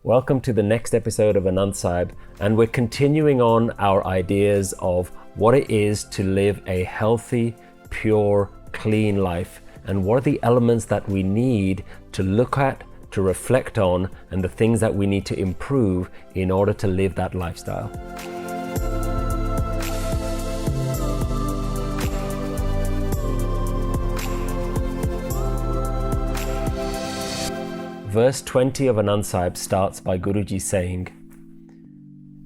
Welcome to the next episode of Anand Sahib, and we're continuing on our ideas of what it is to live a healthy, pure, clean life, and what are the elements that we need to look at, to reflect on, and the things that we need to improve in order to live that lifestyle. Verse 20 of Anand Sahib starts by Guruji saying,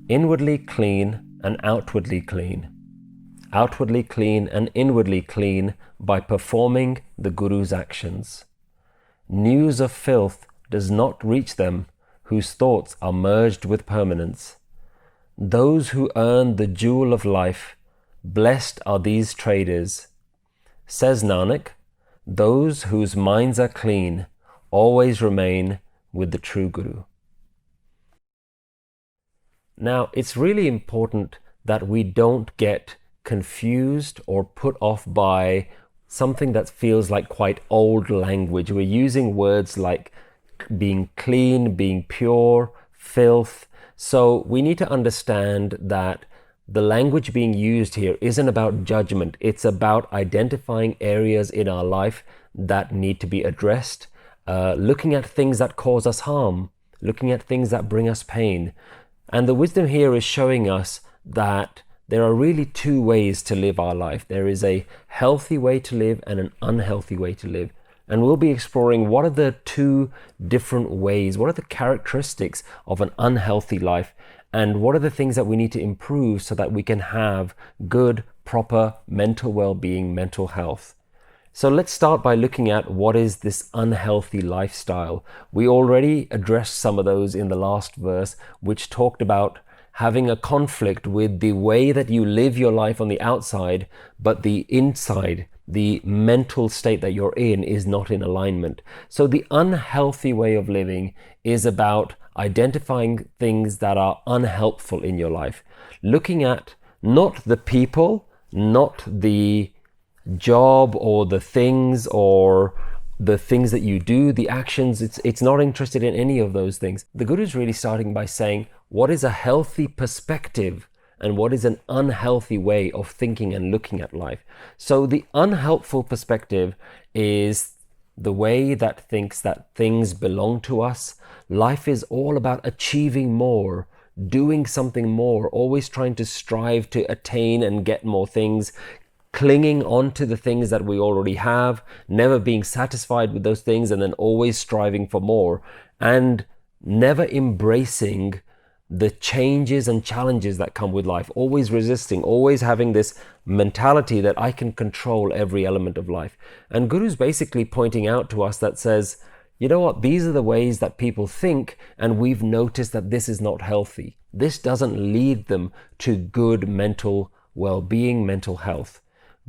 "Inwardly clean and outwardly clean and inwardly clean by performing the Guru's actions. News of filth does not reach them whose thoughts are merged with permanence. Those who earn the jewel of life, blessed are these traders. Says Nanak, those whose minds are clean always remain with the true Guru." Now, it's really important that we don't get confused or put off by something that feels like quite old language. We're using words like being clean, being pure, filth. So we need to understand that the language being used here isn't about judgment. It's about identifying areas in our life that need to be addressed. Looking at things that cause us harm, looking at things that bring us pain. And the wisdom here is showing us that there are really two ways to live our life. There is a healthy way to live and an unhealthy way to live. And we'll be exploring what are the two different ways, what are the characteristics of an unhealthy life, and what are the things that we need to improve so that we can have good, proper mental well-being, mental health. So let's start by looking at what is this unhealthy lifestyle. We already addressed some of those in the last verse, which talked about having a conflict with the way that you live your life on the outside, but the inside, the mental state that you're in, is not in alignment. So the unhealthy way of living is about identifying things that are unhelpful in your life. Looking at not the people, not the job or the things that you do, the actions. It's not interested in any of those things. The Guru is really starting by saying what is a healthy perspective and what is an unhealthy way of thinking and looking at life. So the unhelpful perspective is the way that thinks that things belong to us. Life is all about achieving more, doing something more, always trying to strive to attain and get more things, clinging on to the things that we already have, never being satisfied with those things, and then always striving for more, and never embracing the changes and challenges that come with life, always resisting, always having this mentality that I can control every element of life. And Guru's basically pointing out to us that says, you know what, these are the ways that people think, and we've noticed that this is not healthy. This doesn't lead them to good mental well-being, mental health.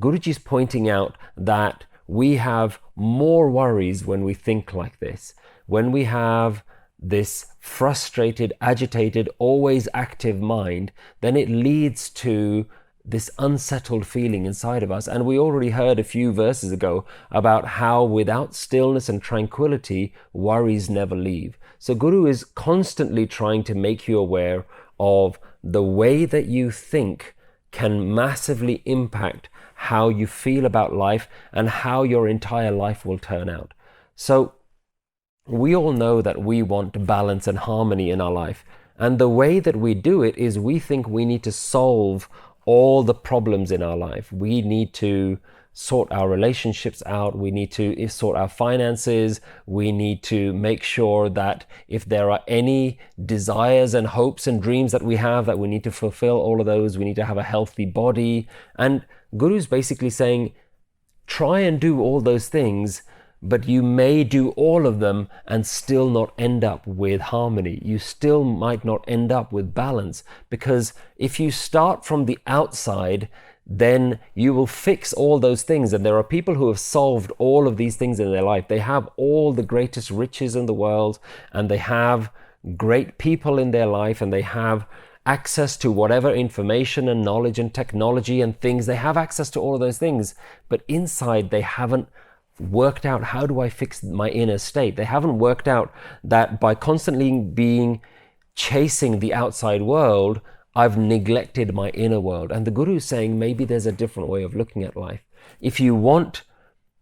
Guruji's pointing out that we have more worries when we think like this. When we have this frustrated, agitated, always active mind, then it leads to this unsettled feeling inside of us. And we already heard a few verses ago about how without stillness and tranquility, worries never leave. So Guru is constantly trying to make you aware of the way that you think can massively impact how you feel about life and how your entire life will turn out. So we all know that we want balance and harmony in our life. And the way that we do it is we think we need to solve all the problems in our life. We need to sort our relationships out. We need to sort our finances. We need to make sure that if there are any desires and hopes and dreams that we have, that we need to fulfill all of those. We need to have a healthy body. And Guru's basically saying, try and do all those things, but you may do all of them and still not end up with harmony. You still might not end up with balance, because if you start from the outside, then you will fix all those things. And there are people who have solved all of these things in their life. They have all the greatest riches in the world, and they have great people in their life, and they have access to whatever information and knowledge and technology and things. They have access to all of those things, but inside they haven't worked out, how do I fix my inner state? They haven't worked out that by constantly chasing the outside world, I've neglected my inner world. And the Guru is saying maybe there's a different way of looking at life. If you want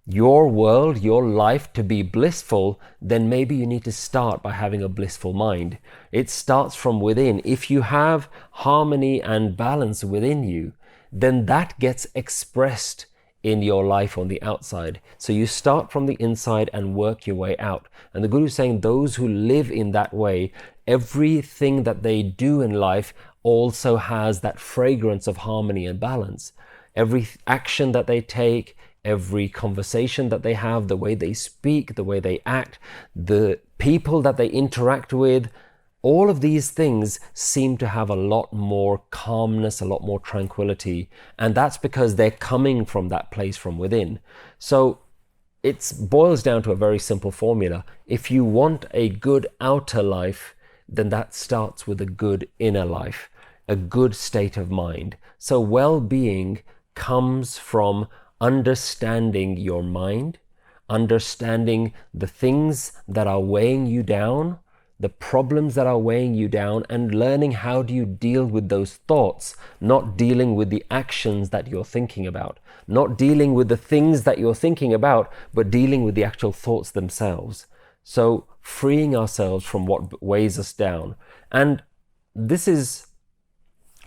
your world, your life to be blissful, then maybe you need to start by having a blissful mind. It starts from within. If you have harmony and balance within you, then that gets expressed in your life on the outside. So you start from the inside and work your way out. And the Guru is saying those who live in that way, everything that they do in life also has that fragrance of harmony and balance. Every action that they take, every conversation that they have, the way they speak, the way they act, the people that they interact with, all of these things seem to have a lot more calmness, a lot more tranquility. And that's because they're coming from that place from within. So it boils down to a very simple formula. If you want a good outer life, then that starts with a good inner life, a good state of mind. So well-being comes from understanding your mind, understanding the things that are weighing you down, the problems that are weighing you down, and learning how do you deal with those thoughts, not dealing with the actions that you're thinking about, not dealing with the things that you're thinking about, but dealing with the actual thoughts themselves. So freeing ourselves from what weighs us down. And this is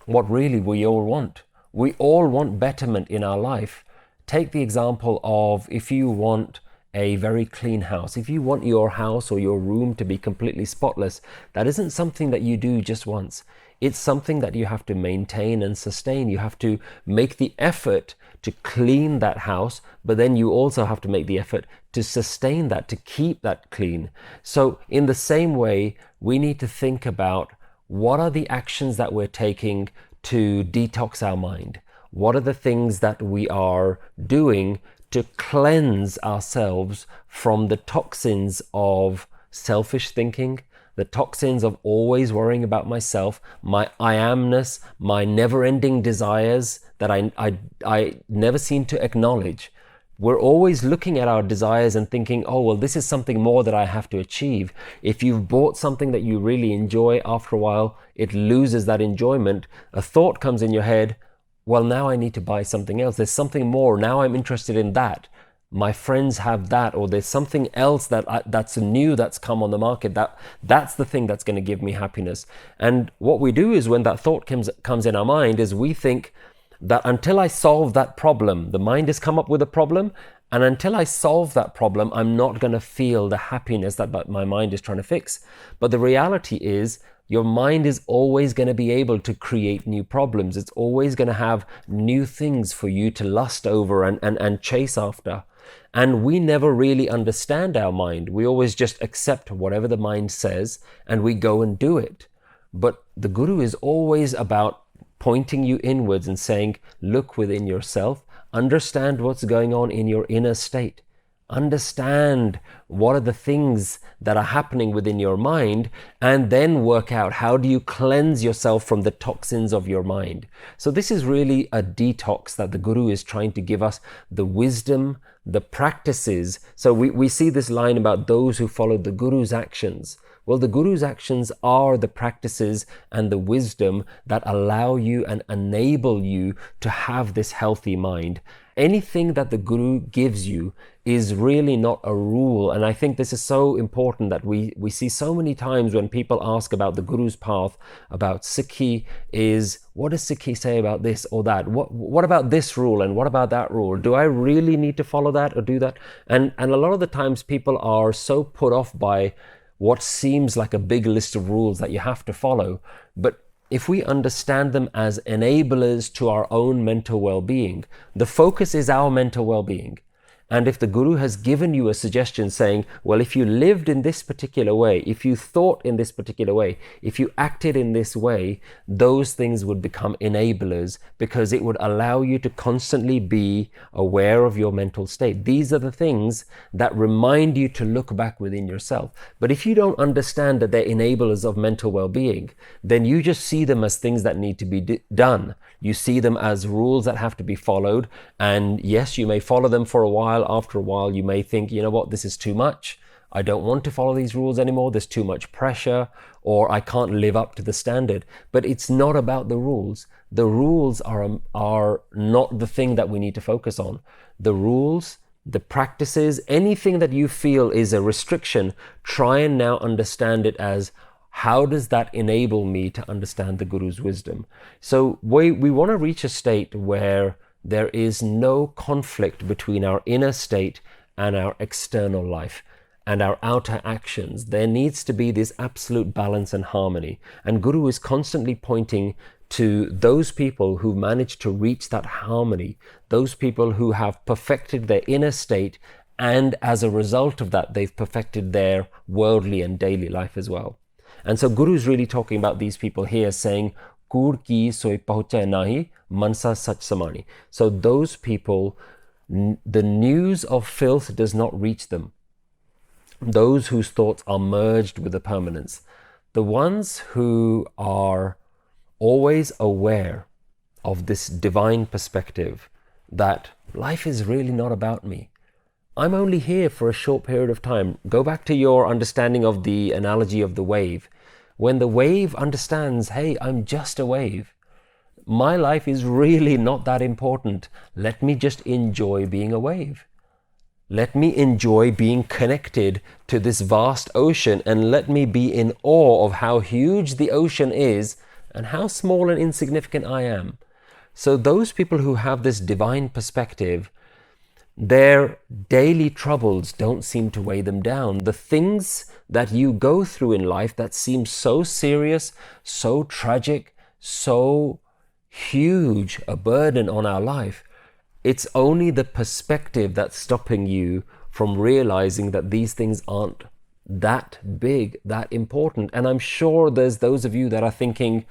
what really we all want. We all want betterment in our life. Take the example of if you want a very clean house, if you want your house or your room to be completely spotless, that isn't something that you do just once. It's something that you have to maintain and sustain. You have to make the effort to clean that house, but then you also have to make the effort to sustain that, to keep that clean. So in the same way, we need to think about what are the actions that we're taking to detox our mind? What are the things that we are doing to cleanse ourselves from the toxins of selfish thinking, the toxins of always worrying about myself, my I amness, my never-ending desires that I never seem to acknowledge. We're always looking at our desires and thinking, oh, well, this is something more that I have to achieve. If you've bought something that you really enjoy, after a while, it loses that enjoyment. A thought comes in your head, well, now I need to buy something else. There's something more. Now I'm interested in that. My friends have that, or there's something else that's new that's come on the market. That's the thing that's going to give me happiness. And what we do is when that thought comes in our mind is we think that until I solve that problem, the mind has come up with a problem, and until I solve that problem, I'm not going to feel the happiness that my mind is trying to fix. But the reality is, your mind is always going to be able to create new problems. It's always going to have new things for you to lust over and chase after. And we never really understand our mind. We always just accept whatever the mind says and we go and do it. But the Guru is always about pointing you inwards and saying, look within yourself, understand what's going on in your inner state. Understand what are the things that are happening within your mind, and then work out how do you cleanse yourself from the toxins of your mind. So this is really a detox that the Guru is trying to give us, the wisdom, the practices. So we see this line about those who follow the Guru's actions. Well, the Guru's actions are the practices and the wisdom that allow you and enable you to have this healthy mind. Anything that the Guru gives you is really not a rule. And I think this is so important that we see so many times when people ask about the Guru's path, about Sikhi, is what does Sikhi say about this or that? What about this rule and what about that rule? Do I really need to follow that or do that? And a lot of the times people are so put off by what seems like a big list of rules that you have to follow. But if we understand them as enablers to our own mental well-being, the focus is our mental well-being. And if the Guru has given you a suggestion saying, well, if you lived in this particular way, if you thought in this particular way, if you acted in this way, those things would become enablers because it would allow you to constantly be aware of your mental state. These are the things that remind you to look back within yourself. But if you don't understand that they're enablers of mental well-being, then you just see them as things that need to be done. You see them as rules that have to be followed. And yes, you may follow them for a while, after a while, you may think, you know what, this is too much. I don't want to follow these rules anymore. There's too much pressure, or I can't live up to the standard. But it's not about the rules. The rules are not the thing that we need to focus on. The rules, the practices, anything that you feel is a restriction, try and now understand it as, how does that enable me to understand the Guru's wisdom? So we want to reach a state where there is no conflict between our inner state and our external life and our outer actions. There needs to be this absolute balance and harmony. And Guru is constantly pointing to those people who manage to reach that harmony, those people who have perfected their inner state, and as a result of that, they've perfected their worldly and daily life as well. And so Guru is really talking about these people here, saying, koorh ki soy pahuchai naahee, mansaa sach samaanee. So those people, the news of filth does not reach them. Those whose thoughts are merged with the permanence. The ones who are always aware of this divine perspective, that life is really not about me. I'm only here for a short period of time. Go back to your understanding of the analogy of the wave. When the wave understands, hey, I'm just a wave. My life is really not that important. Let me just enjoy being a wave. Let me enjoy being connected to this vast ocean, and let me be in awe of how huge the ocean is and how small and insignificant I am. So those people who have this divine perspective, their daily troubles don't seem to weigh them down. The things that you go through in life that seem so serious, so tragic, so huge a burden on our life, it's only the perspective that's stopping you from realizing that these things aren't that big, that important. And I'm sure there's those of you that are thinking,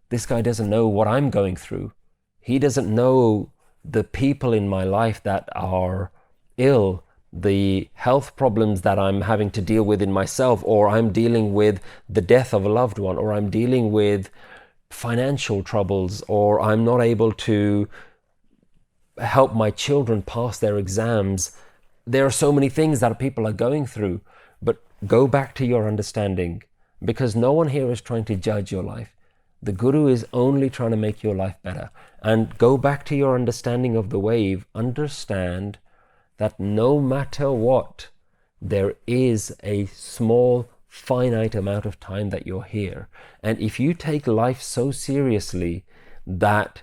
this guy doesn't know what I'm going through. He doesn't know the people in my life that are ill, the health problems that I'm having to deal with in myself, or I'm dealing with the death of a loved one, or I'm dealing with financial troubles, or I'm not able to help my children pass their exams. There are so many things that people are going through. But go back to your understanding, because no one here is trying to judge your life. The Guru is only trying to make your life better. And go back to your understanding of the wave. Understand that no matter what, there is a small, finite amount of time that you're here. And if you take life so seriously that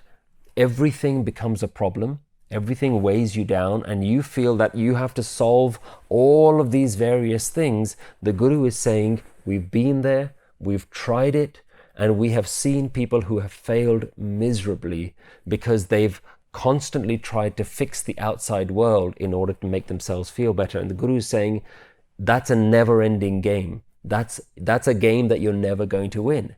everything becomes a problem, everything weighs you down, and you feel that you have to solve all of these various things, the Guru is saying, we've been there, we've tried it, and we have seen people who have failed miserably because they've constantly tried to fix the outside world in order to make themselves feel better. And the Guru is saying, that's a never-ending game. That's a game that you're never going to win.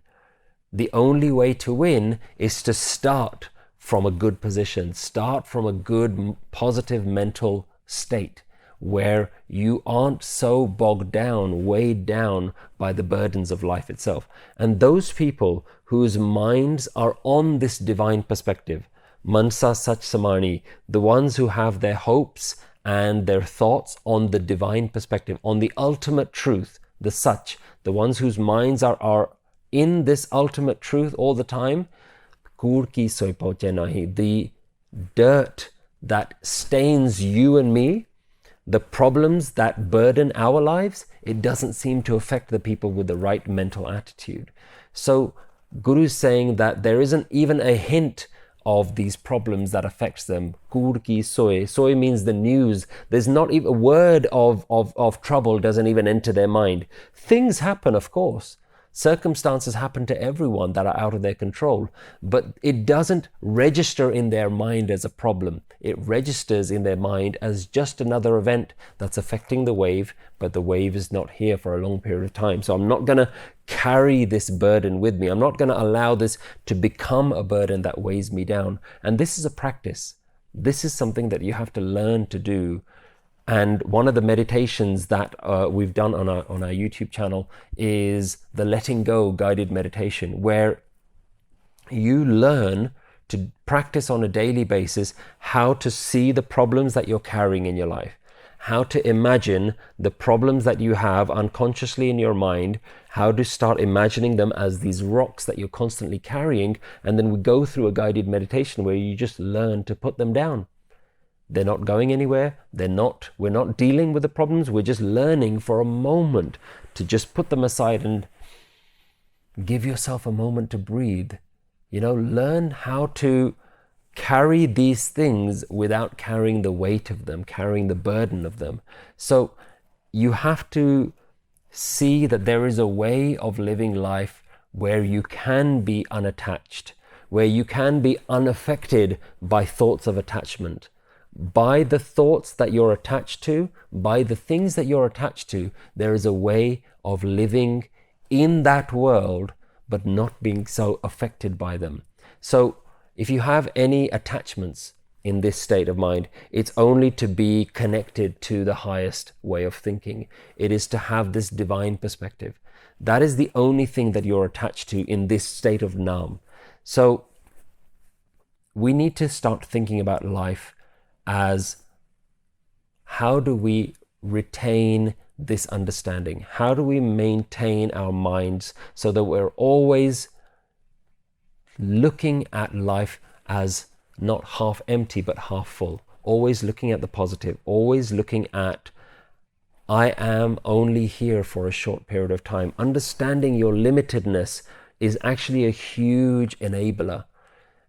The only way to win is to start from a good position, start from a good, positive mental state where you aren't so bogged down, weighed down by the burdens of life itself. And those people whose minds are on this divine perspective, mansaa sach samaanee, the ones who have their hopes and their thoughts on the divine perspective, on the ultimate truth, the sach, the ones whose minds are in this ultimate truth all the time, koorh ki soy pahuchai naahee, the dirt that stains you and me, the problems that burden our lives, it doesn't seem to affect the people with the right mental attitude. So Guru is saying that there isn't even a hint of these problems that affects them. Koorh ki soy. Soy means the news. There's not even a word of trouble doesn't even enter their mind. Things happen, of course. Circumstances happen to everyone that are out of their control, but it doesn't register in their mind as a problem. It registers in their mind as just another event that's affecting the wave, but the wave is not here for a long period of time. So I'm not going to carry this burden with me. I'm not going to allow this to become a burden that weighs me down. And this is a practice. This is something that you have to learn to do. And one of the meditations that we've done on our YouTube channel is the letting go guided meditation, where you learn to practice on a daily basis how to see the problems that you're carrying in your life, how to imagine the problems that you have unconsciously in your mind, how to start imagining them as these rocks that you're constantly carrying, and then we go through a guided meditation where you just learn to put them down. They're not going anywhere. We're not dealing with the problems. We're just learning for a moment to just put them aside and give yourself a moment to breathe. Learn how to carry these things without carrying the weight of them, carrying the burden of them. So you have to see that there is a way of living life where you can be unattached, where you can be unaffected by thoughts of attachment. By the thoughts that you're attached to, by the things that you're attached to, there is a way of living in that world, but not being so affected by them. So if you have any attachments in this state of mind, it's only to be connected to the highest way of thinking. It is to have this divine perspective. That is the only thing that you're attached to in this state of Naam. So we need to start thinking about life as, how do we retain this understanding? How do we maintain our minds so that we're always looking at life as not half empty but half full, always looking at the positive, always looking at, I am only here for a short period of time. Understanding your limitedness is actually a huge enabler.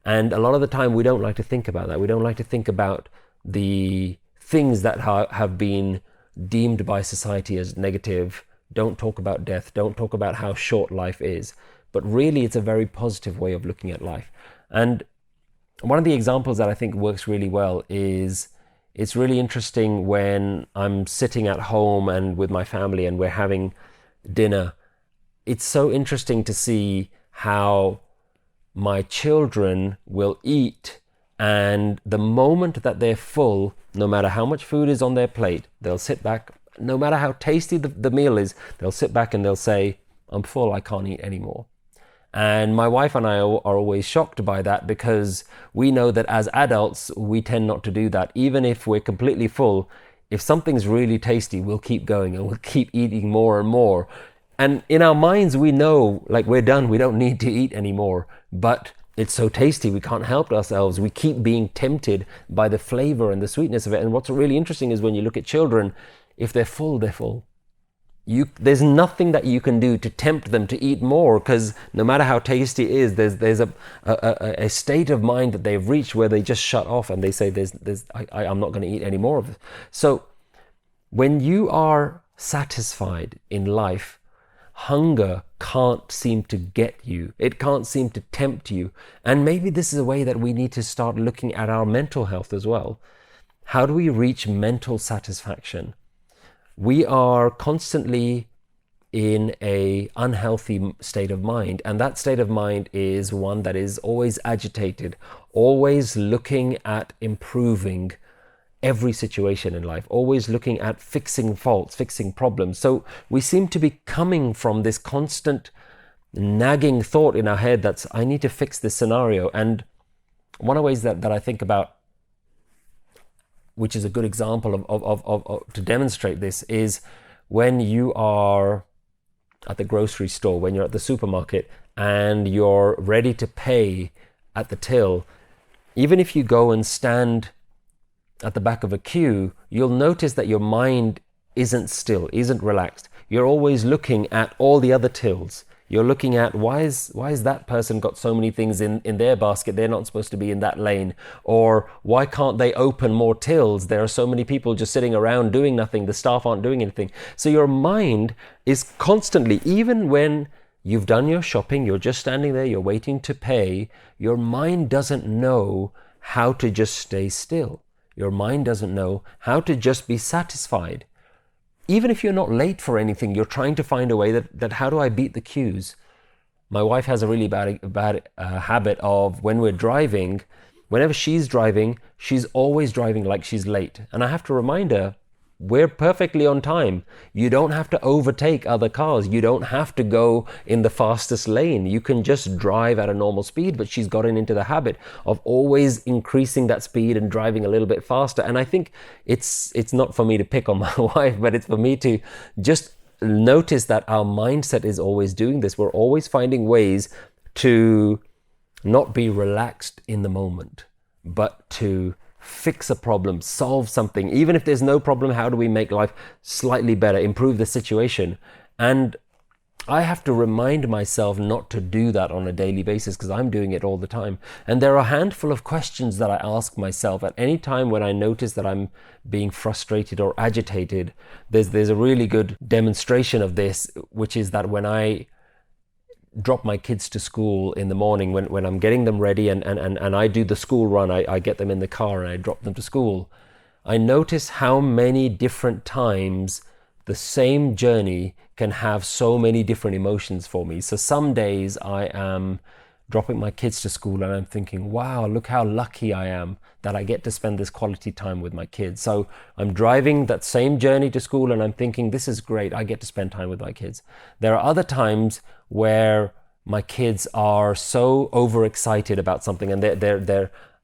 And a lot of the time we don't like to think about that. We don't like to think about the things that have been deemed by society as negative. Don't talk about death. Don't talk about how short life is. But really, it's a very positive way of looking at life. And one of the examples that I think works really well is, it's really interesting when I'm sitting at home and with my family and we're having dinner. It's so interesting to see how my children will eat, and the moment that they're full, no matter how much food is on their plate, they'll sit back. No matter how tasty the meal is, they'll sit back and they'll say, I'm full, I can't eat anymore. And my wife and I are always shocked by that, because we know that as adults, we tend not to do that. Even if we're completely full, if something's really tasty, we'll keep going and we'll keep eating more and more. And in our minds, we know, like, we're done, we don't need to eat anymore. But it's so tasty, we can't help ourselves. We keep being tempted by the flavor and the sweetness of it. And what's really interesting is when you look at children, if they're full, they're full. There's nothing that you can do to tempt them to eat more, because no matter how tasty it is, there's a state of mind that they've reached where they just shut off and they say, I'm not going to eat any more of this. So when you are satisfied in life, hunger can't seem to get you. It can't seem to tempt you. And maybe this is a way that we need to start looking at our mental health as well. How do we reach mental satisfaction? We are constantly in an unhealthy state of mind, and that state of mind is one that is always agitated, always looking at improving every situation in life, always looking at fixing faults, fixing problems. So we seem to be coming from this constant nagging thought in our head that's, I need to fix this scenario. And one of the ways that I think about, which is a good example of to demonstrate this, is when you are at the grocery store, when you're at the supermarket and you're ready to pay at the till. Even if you go and stand at the back of a queue, you'll notice that your mind isn't still, isn't relaxed. You're always looking at all the other tills. You're looking at, why is that person got so many things in their basket? They're not supposed to be in that lane. Or why can't they open more tills? There are so many people just sitting around doing nothing. The staff aren't doing anything. So your mind is constantly, even when you've done your shopping, you're just standing there, you're waiting to pay, your mind doesn't know how to just stay still. Your mind doesn't know how to just be satisfied. Even if you're not late for anything, you're trying to find a way that how do I beat the queues? My wife has a really bad habit of, when we're driving, whenever she's driving, she's always driving like she's late. And I have to remind her, we're perfectly on time. You don't have to overtake other cars. You don't have to go in the fastest lane. You can just drive at a normal speed, but she's gotten into the habit of always increasing that speed and driving a little bit faster. And I think it's not for me to pick on my wife, but it's for me to just notice that our mindset is always doing this. We're always finding ways to not be relaxed in the moment, but to fix a problem, solve something. Even if there's no problem, how do we make life slightly better, improve the situation? And I have to remind myself not to do that on a daily basis because I'm doing it all the time. And there are a handful of questions that I ask myself at any time when I notice that I'm being frustrated or agitated. There's a really good demonstration of this, which is that when I drop my kids to school in the morning, when I'm getting them ready and I do the school run, I get them in the car and I drop them to school, I notice how many different times the same journey can have so many different emotions for me. So some days I am dropping my kids to school and I'm thinking, wow, look how lucky I am that I get to spend this quality time with my kids. So I'm driving that same journey to school and I'm thinking, this is great, I get to spend time with my kids. There are other times where my kids are so overexcited about something and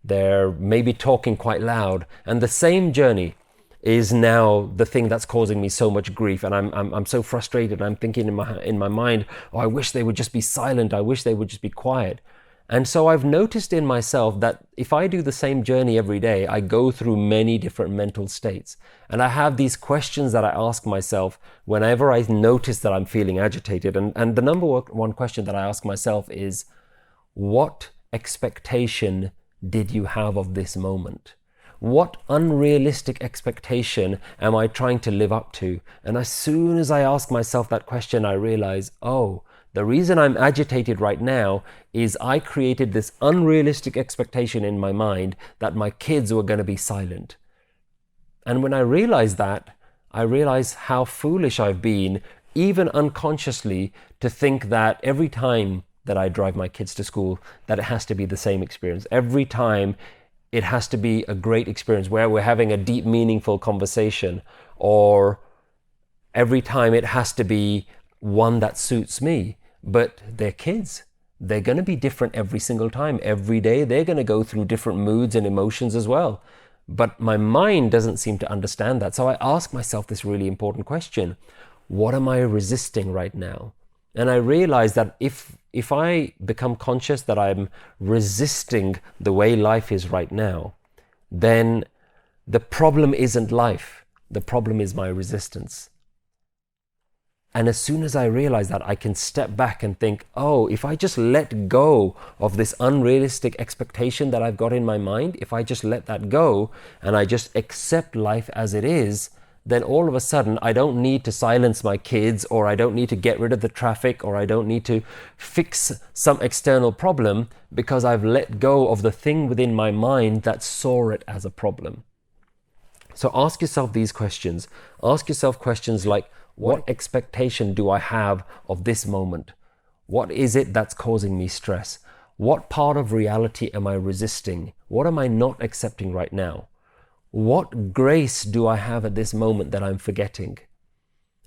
they're maybe talking quite loud, and the same journey is now the thing that's causing me so much grief, and I'm so frustrated. I'm thinking in my mind, oh, I wish they would just be silent. I wish they would just be quiet. And so I've noticed in myself that if I do the same journey every day, I go through many different mental states. And I have these questions that I ask myself whenever I notice that I'm feeling agitated. And the number one question that I ask myself is, what expectation did you have of this moment? What unrealistic expectation am I trying to live up to? And as soon as I ask myself that question, I realize, oh, the reason I'm agitated right now is I created this unrealistic expectation in my mind that my kids were going to be silent. And when I realize that, I realize how foolish I've been, even unconsciously, to think that every time that I drive my kids to school, that it has to be the same experience. Every time it has to be a great experience where we're having a deep, meaningful conversation, or every time it has to be one that suits me. But they're kids. They're going to be different every single time. Every day they're going to go through different moods and emotions as well. But my mind doesn't seem to understand that. So I ask myself this really important question. What am I resisting right now? And I realize that if I become conscious that I'm resisting the way life is right now, then the problem isn't life. The problem is my resistance. And as soon as I realize that, I can step back and think, oh, if I just let go of this unrealistic expectation that I've got in my mind, if I just let that go and I just accept life as it is, then all of a sudden I don't need to silence my kids, or I don't need to get rid of the traffic, or I don't need to fix some external problem, because I've let go of the thing within my mind that saw it as a problem. So ask yourself these questions. Ask yourself questions like, what expectation do I have of this moment? What is it that's causing me stress? What part of reality am I resisting? What am I not accepting right now? What grace do I have at this moment that I'm forgetting?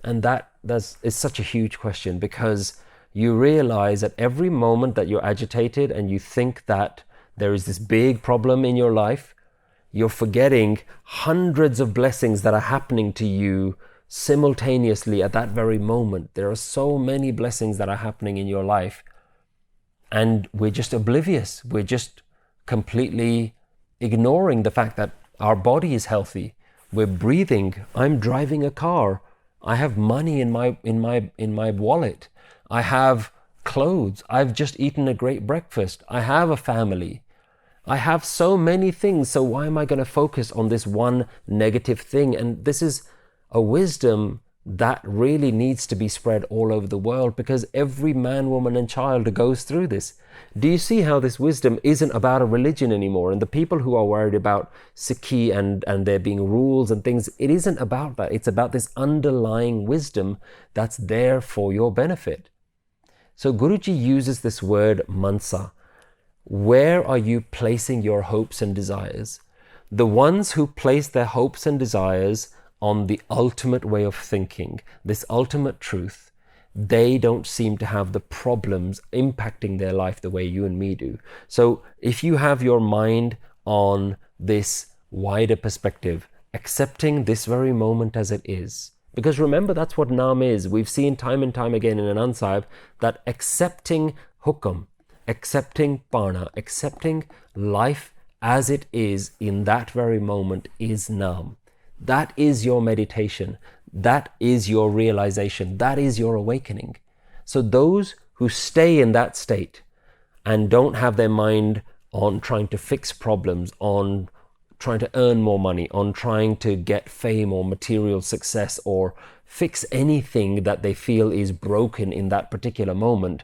And that is such a huge question, because you realize at every moment that you're agitated and you think that there is this big problem in your life, you're forgetting hundreds of blessings that are happening to you simultaneously at that very moment. There are so many blessings that are happening in your life, and we're just oblivious. We're just completely ignoring the fact that our body is healthy. We're breathing. I'm driving a car. I have money in my wallet. I have clothes. I've just eaten a great breakfast. I have a family. I have so many things. So why am I going to focus on this one negative thing? And this is a wisdom that really needs to be spread all over the world, because every man, woman and child goes through this. Do you see how this wisdom isn't about a religion anymore? And the people who are worried about Sikhi and there being rules and things, it isn't about that. It's about this underlying wisdom that's there for your benefit. So Guruji uses this word mansaa. Where are you placing your hopes and desires? The ones who place their hopes and desires on the ultimate way of thinking, this ultimate truth, they don't seem to have the problems impacting their life the way you and me do. So if you have your mind on this wider perspective, accepting this very moment as it is, because remember, that's what Naam is. We've seen time and time again in Anand Sahib that accepting hukum, accepting parna, accepting life as it is in that very moment is Naam. That is your meditation. That is your realization. That is your awakening. So those who stay in that state and don't have their mind on trying to fix problems, on trying to earn more money, on trying to get fame or material success or fix anything that they feel is broken in that particular moment,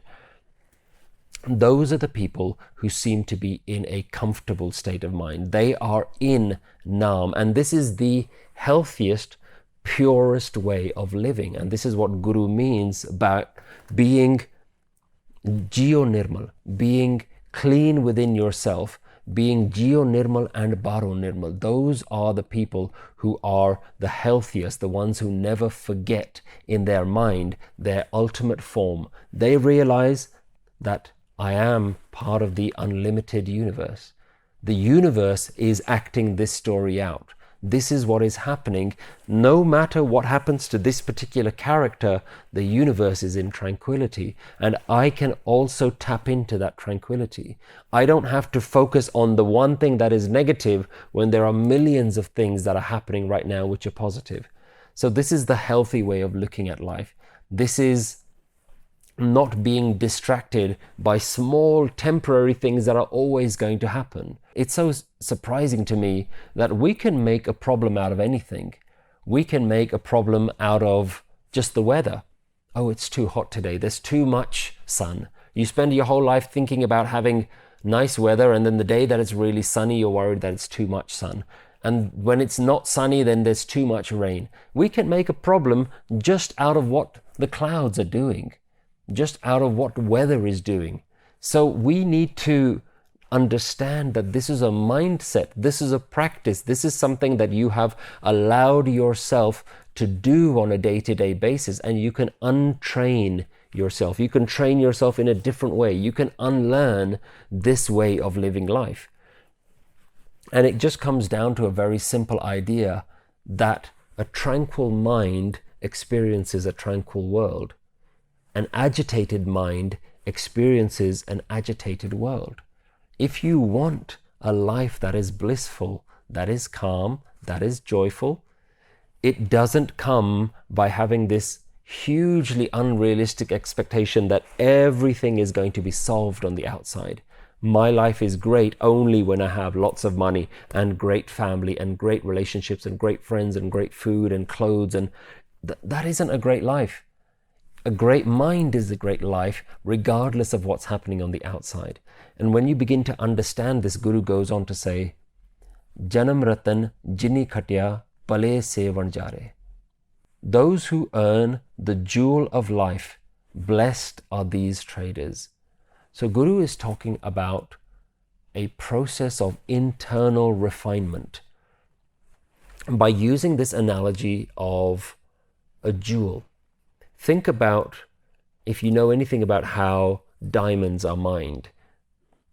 those are the people who seem to be in a comfortable state of mind. They are in Naam, and this is the healthiest, purest way of living. And this is what Guru means about being jee-ahu, being clean within yourself, being jee-ahu and baahrahu. Those are the people who are the healthiest, the ones who never forget in their mind their ultimate form. They realize that I am part of the unlimited universe. The universe is acting this story out. This is what is happening. No matter what happens to this particular character, the universe is in tranquility. And I can also tap into that tranquility. I don't have to focus on the one thing that is negative when there are millions of things that are happening right now which are positive. So this is the healthy way of looking at life. This is not being distracted by small temporary things that are always going to happen. It's so surprising to me that we can make a problem out of anything. We can make a problem out of just the weather. Oh, it's too hot today. There's too much sun. You spend your whole life thinking about having nice weather, and then the day that it's really sunny, you're worried that it's too much sun. And when it's not sunny, then there's too much rain. We can make a problem just out of what the clouds are doing, just out of what weather is doing. So we need to understand that this is a mindset, this is a practice, this is something that you have allowed yourself to do on a day-to-day basis, and you can untrain yourself. You can train yourself in a different way. You can unlearn this way of living life. And it just comes down to a very simple idea that a tranquil mind experiences a tranquil world. An agitated mind experiences an agitated world. If you want a life that is blissful, that is calm, that is joyful, it doesn't come by having this hugely unrealistic expectation that everything is going to be solved on the outside. My life is great only when I have lots of money and great family and great relationships and great friends and great food and clothes, and that isn't a great life. A great mind is a great life regardless of what's happening on the outside. And when you begin to understand this, Guru goes on to say, janam, ratan, jinee, khati-aa, bhalay se vanjaaray. Those who earn the jewel of life, blessed are these traders. So Guru is talking about a process of internal refinement. By using this analogy of a jewel, think about, if you know anything about how diamonds are mined,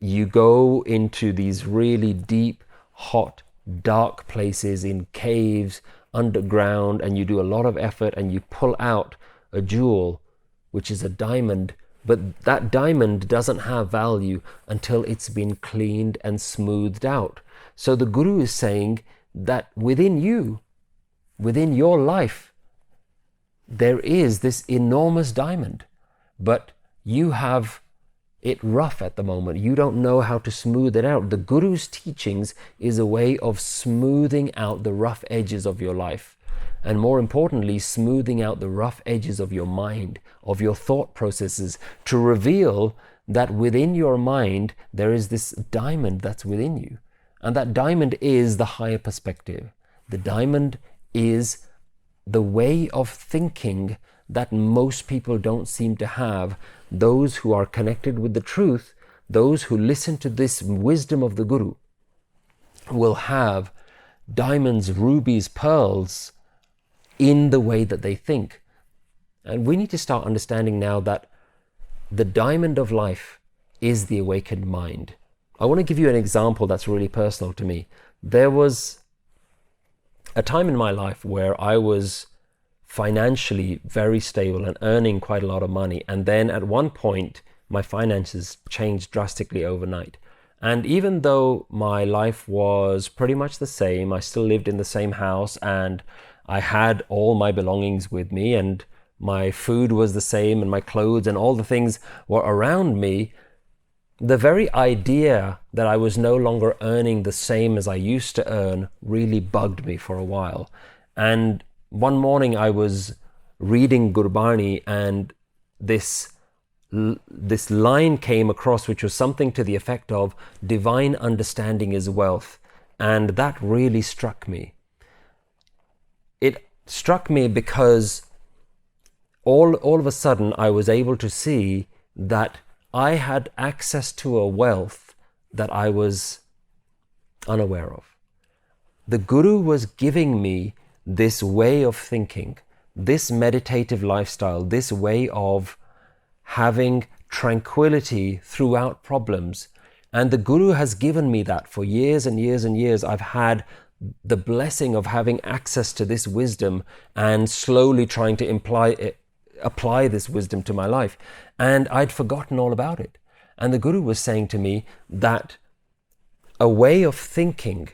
you go into these really deep, hot, dark places in caves, underground, and you do a lot of effort and you pull out a jewel, which is a diamond, but that diamond doesn't have value until it's been cleaned and smoothed out. So the Guru is saying that within you, within your life, there is this enormous diamond, but you have it rough at the moment. You don't know how to smooth it out. The Guru's teachings is a way of smoothing out the rough edges of your life. And more importantly, smoothing out the rough edges of your mind, of your thought processes, to reveal that within your mind, there is this diamond that's within you. And that diamond is the higher perspective. The diamond is the way of thinking that most people don't seem to have. Those who are connected with the truth, those who listen to this wisdom of the Guru, will have diamonds, rubies, pearls in the way that they think. And we need to start understanding now that the diamond of life is the awakened mind. I want to give you an example that's really personal to me. There was a time in my life where I was financially very stable and earning quite a lot of money. And then at one point, my finances changed drastically overnight. And even though my life was pretty much the same, I still lived in the same house and I had all my belongings with me and my food was the same and my clothes and all the things were around me, the very idea that I was no longer earning the same as I used to earn really bugged me for a while. And one morning I was reading Gurbani and this line came across, which was something to the effect of divine understanding is wealth. And that really struck me. It struck me because all of a sudden I was able to see that I had access to a wealth that I was unaware of. The Guru was giving me this way of thinking, this meditative lifestyle, this way of having tranquility throughout problems. And the Guru has given me that for years and years and years. I've had the blessing of having access to this wisdom and slowly trying to apply this wisdom to my life. And I'd forgotten all about it. And the Guru was saying to me that a way of thinking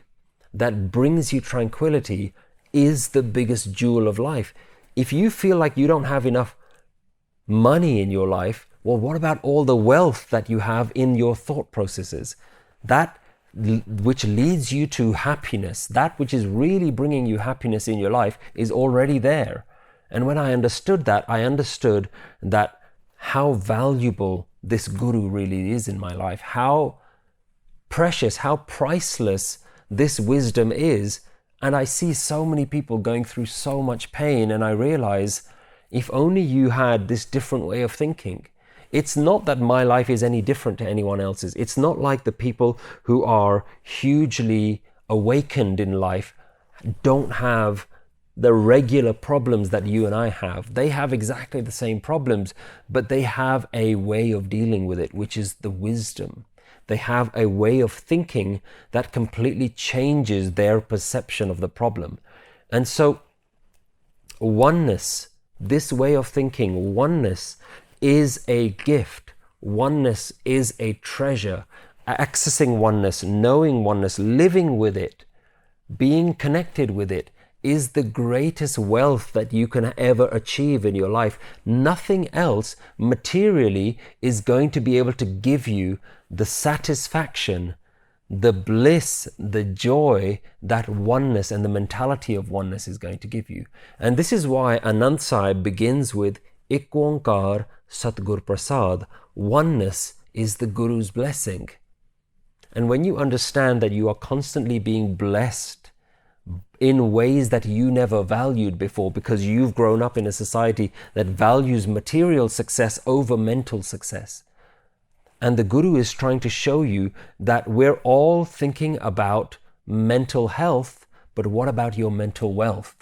that brings you tranquility is the biggest jewel of life. If you feel like you don't have enough money in your life, well, what about all the wealth that you have in your thought processes? That which leads you to happiness, that which is really bringing you happiness in your life is already there. And when I understood that, I understood that how valuable this Guru really is in my life, how precious, how priceless this wisdom is. And I see so many people going through so much pain, and I realize if only you had this different way of thinking. It's not that my life is any different to anyone else's. It's not like the people who are hugely awakened in life don't have the regular problems that you and I have. They have exactly the same problems, but they have a way of dealing with it, which is the wisdom. They have a way of thinking that completely changes their perception of the problem. And so oneness, this way of thinking, oneness is a gift. Oneness is a treasure. Accessing oneness, knowing oneness, living with it, being connected with it is the greatest wealth that you can ever achieve in your life. Nothing else materially is going to be able to give you the satisfaction, the bliss, the joy that oneness and the mentality of oneness is going to give you. And this is why Anand Sahib begins with Ik Onkar Satgur Prasad. Oneness is the Guru's blessing. And when you understand that you are constantly being blessed in ways that you never valued before because you've grown up in a society that values material success over mental success. And the Guru is trying to show you that we're all thinking about mental health, but what about your mental wealth?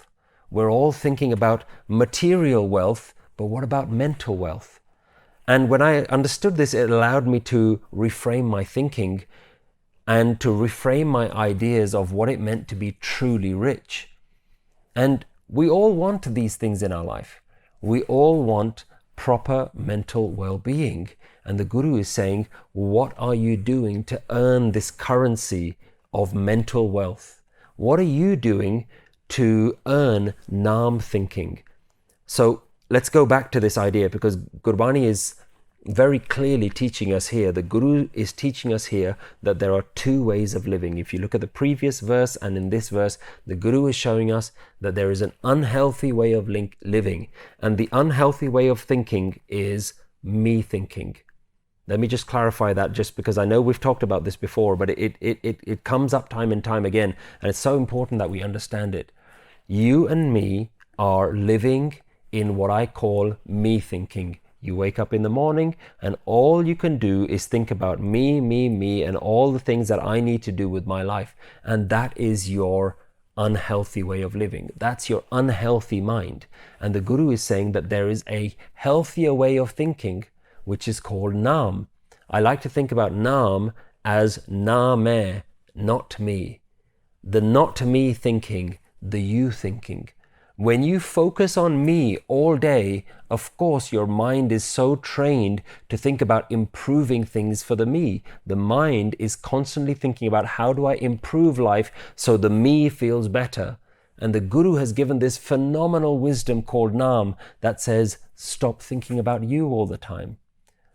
We're all thinking about material wealth, but what about mental wealth? And when I understood this, it allowed me to reframe my thinking and to reframe my ideas of what it meant to be truly rich. And we all want these things in our life. We all want proper mental well-being. And the Guru is saying, what are you doing to earn this currency of mental wealth? What are you doing to earn Naam thinking? So let's go back to this idea, because Gurbani is very clearly teaching us here. The Guru is teaching us here that there are two ways of living. If you look at the previous verse and in this verse, the Guru is showing us that there is an unhealthy way of living. And the unhealthy way of thinking is me thinking. Let me just clarify that, just because I know we've talked about this before, but it comes up time and time again. And it's so important that we understand it. You and me are living in what I call me thinking. You wake up in the morning and all you can do is think about me, and all the things that I need to do with my life. And that is your unhealthy way of living. That's your unhealthy mind. And the Guru is saying that there is a healthier way of thinking, which is called Naam. I like to think about Naam as naamee, not me. The not me thinking, the you thinking. When you focus on me all day, of course your mind is so trained to think about improving things for the me. The mind is constantly thinking about how do I improve life so the me feels better. And the Guru has given this phenomenal wisdom called Naam that says, stop thinking about you all the time.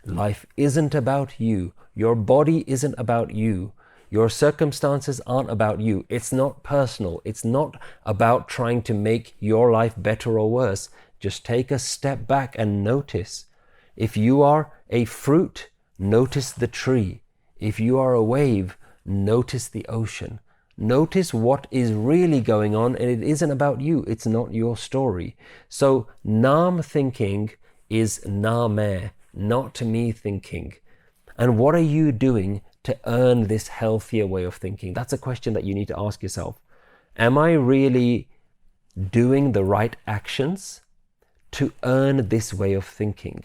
Life isn't about you. Your body isn't about you. Your circumstances aren't about you. It's not personal. It's not about trying to make your life better or worse. Just take a step back and notice. If you are a fruit, notice the tree. If you are a wave, notice the ocean. Notice what is really going on, and it isn't about you. It's not your story. So Naam thinking is naamee, not me thinking. And what are you doing to earn this healthier way of thinking? That's a question that you need to ask yourself. Am I really doing the right actions to earn this way of thinking?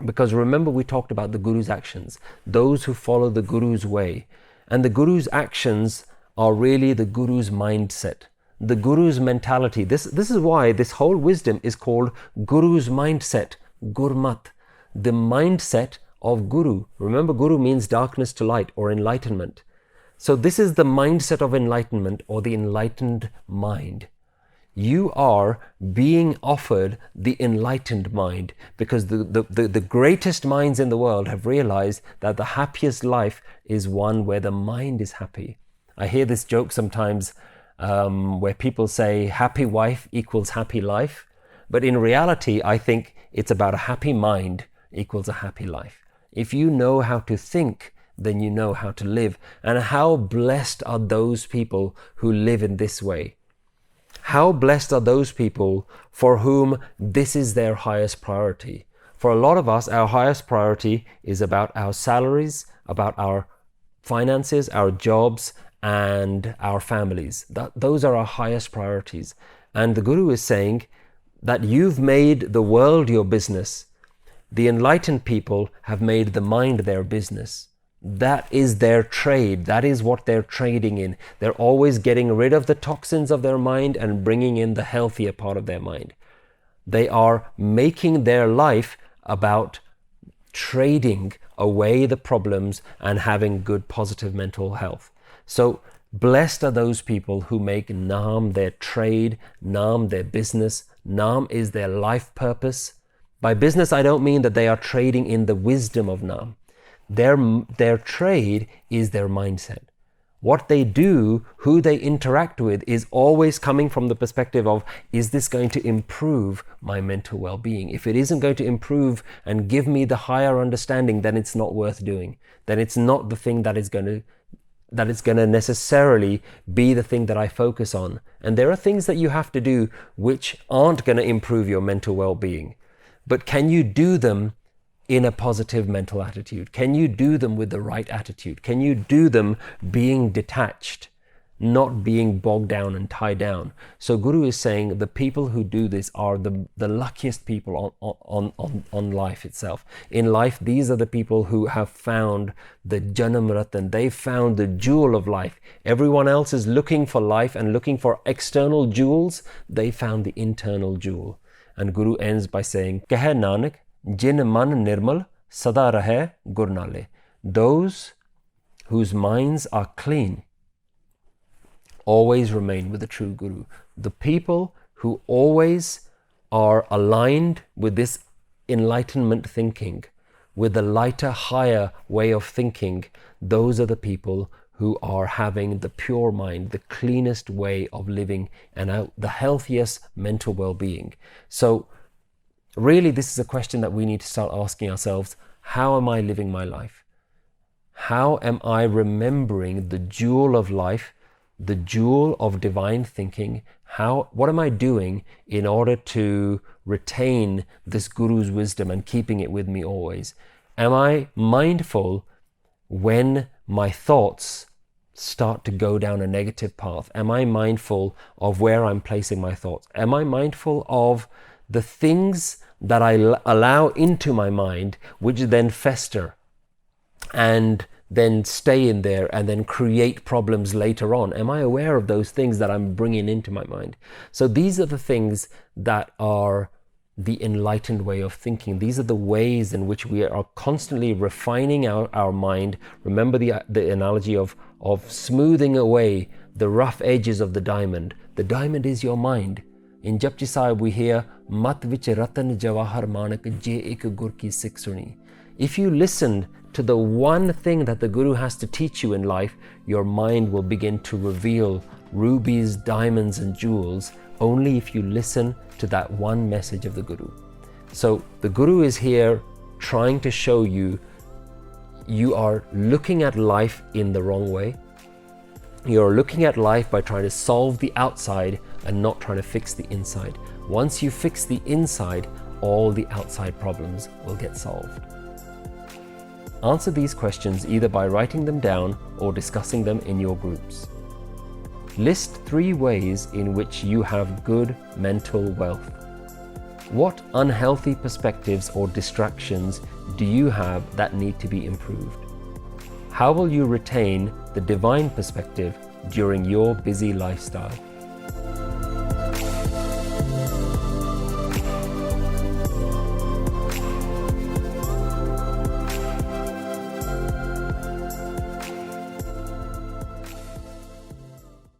Because remember, we talked about the Guru's actions, those who follow the Guru's way. And the Guru's actions are really the Guru's mindset, the Guru's mentality. This is why this whole wisdom is called Guru's mindset, Gurmat, the mindset of Guru. Remember, Guru means darkness to light or enlightenment. So this is the mindset of enlightenment or the enlightened mind. You are being offered the enlightened mind because the greatest minds in the world have realized that the happiest life is one where the mind is happy. I hear this joke sometimes where people say happy wife equals happy life. But in reality, I think it's about a happy mind equals a happy life. If you know how to think, then you know how to live. And how blessed are those people who live in this way? How blessed are those people for whom this is their highest priority? For a lot of us, our highest priority is about our salaries, about our finances, our jobs, and our families. Those are our highest priorities. And the Guru is saying that you've made the world your business. The enlightened people have made the mind their business. That is their trade. That is what they're trading in. They're always getting rid of the toxins of their mind and bringing in the healthier part of their mind. They are making their life about trading away the problems and having good positive mental health. So blessed are those people who make Naam their trade, Naam their business. Naam is their life purpose. By business, I don't mean that they are trading in the wisdom of Naam. Their trade is their mindset. What they do, who they interact with, is always coming from the perspective of, is this going to improve my mental well-being? If it isn't going to improve and give me the higher understanding, then it's not worth doing. Then it's not the thing that is going to necessarily be the thing that I focus on. And there are things that you have to do which aren't going to improve your mental well-being. But can you do them in a positive mental attitude? Can you do them with the right attitude? Can you do them being detached, not being bogged down and tied down? So Guru is saying the people who do this are the luckiest people on life itself. In life, these are the people who have found the janam, ratan. They found the jewel of life. Everyone else is looking for life and looking for external jewels. They found the internal jewel. And Guru ends by saying, kahai, Nanak, jinee man nirmal, sadaa raheh, naalay. Those whose minds are clean always remain with the true Guru. The people who always are aligned with this enlightenment thinking, with the lighter, higher way of thinking, those are the people who are having the pure mind, the cleanest way of living, and the healthiest mental well-being. So really, this is a question that we need to start asking ourselves. How am I living my life? How am I remembering the jewel of life, the jewel of divine thinking? What am I doing in order to retain this Guru's wisdom and keeping it with me always? Am I mindful when my thoughts start to go down a negative path? Am I mindful of where I'm placing my thoughts? Am I mindful of the things that I allow into my mind, which then fester and then stay in there and then create problems later on? Am I aware of those things that I'm bringing into my mind? So these are the things that are the enlightened way of thinking. These are the ways in which we are constantly refining our mind. Remember the analogy of smoothing away the rough edges of the diamond. The diamond is your mind. In Japji Sahib we hear, Mat vich ratan jawahar maanak jee-ahu gur ki sikh suni. If you listen to the one thing that the Guru has to teach you in life, your mind will begin to reveal rubies, diamonds and jewels only if you listen to that one message of the Guru. So the Guru is here trying to show you, you are looking at life in the wrong way. You're looking at life by trying to solve the outside and not trying to fix the inside. Once you fix the inside, all the outside problems will get solved. Answer these questions either by writing them down or discussing them in your groups. List 3 ways in which you have good mental wealth. What unhealthy perspectives or distractions do you have that need to be improved? How will you retain the divine perspective during your busy lifestyle?